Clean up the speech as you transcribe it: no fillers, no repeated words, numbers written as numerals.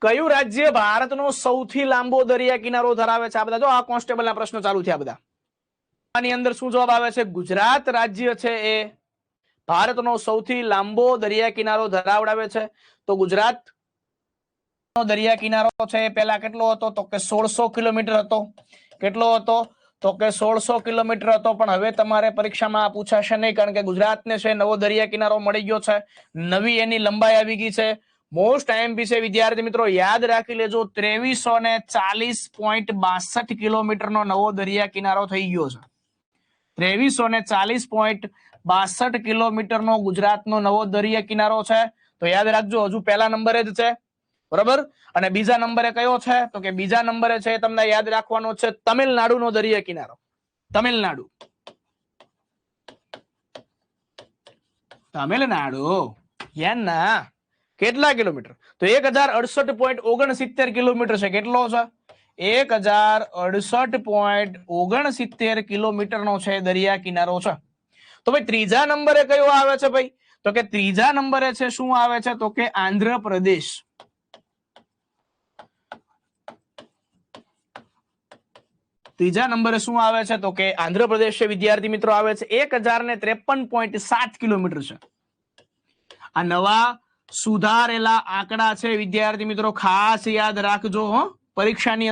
કયું રાજ્ય ભારતનો સૌથી લાંબો દરિયા કિનારો ધરાવે છે? આ બધા જો આ કોન્સ્ટેબલના પ્રશ્નો ચાલુ થયા બધા. આની અંદર શું જવાબ આવે છે? ગુજરાત રાજ્ય છે એ ભારતનો સૌથી લાંબો દરિયા કિનારો ધરાવડાવે છે. તો ગુજરાત નો દરિયા કિનારો છે એ પહેલા કેટલો હતો? તો કે 1600 કિલોમીટર હતો. કેટલો હતો? તો કે 1600 કિલોમીટર હતો. પણ હવે તમારે પરીક્ષામાં પૂછાશે નહીં, કારણ કે ગુજરાતને છે નવો દરિયા કિનારો મળી ગયો છે, નવી એની લંબાઈ આવી ગઈ છે. મોસ્ટ આઈએમપી છે વિદ્યાર્થી મિત્રો, યાદ રાખી લેજો 2340.62 કિલોમીટર નો નવો દરિયા કિનારો થઈ ગયો છે. 2340.62 કિલોમીટર નો ગુજરાતનો નવો દરિયા કિનારો છે. તો યાદ રાખજો, હજુ પહેલા નંબરે જ છે, બરાબર. અને બીજા નંબરે કયો છે? તો કે બીજા નંબરે છે તમને યાદ રાખવાનો છે તમિલનાડુનો દરિયા કિનારો. તમિલનાડુ ના કેટલા કિલોમીટર? તો 1068.69 કિલોમીટર છે. કેટલો છે? 1068.69 કિલોમીટર નો છે દરિયા કિનારો છે. તો ભાઈ ત્રીજા નંબરે કયો આવે છે ભાઈ? તો કે ત્રીજા નંબરે છે શું આવે છે? તો કે આંધ્રપ્રદેશ. ત્રીજા નંબરે શું આવે છે? તો કે આંધ્રપ્રદેશ છે વિદ્યાર્થી મિત્રો, આવે છે 1053.7 કિલોમીટર છે. આ નવા સુધારેલા આંકડા છે વિદ્યાર્થી મિત્રો, ખાસ યાદ રાખજો હો પરીક્ષાની અંદર.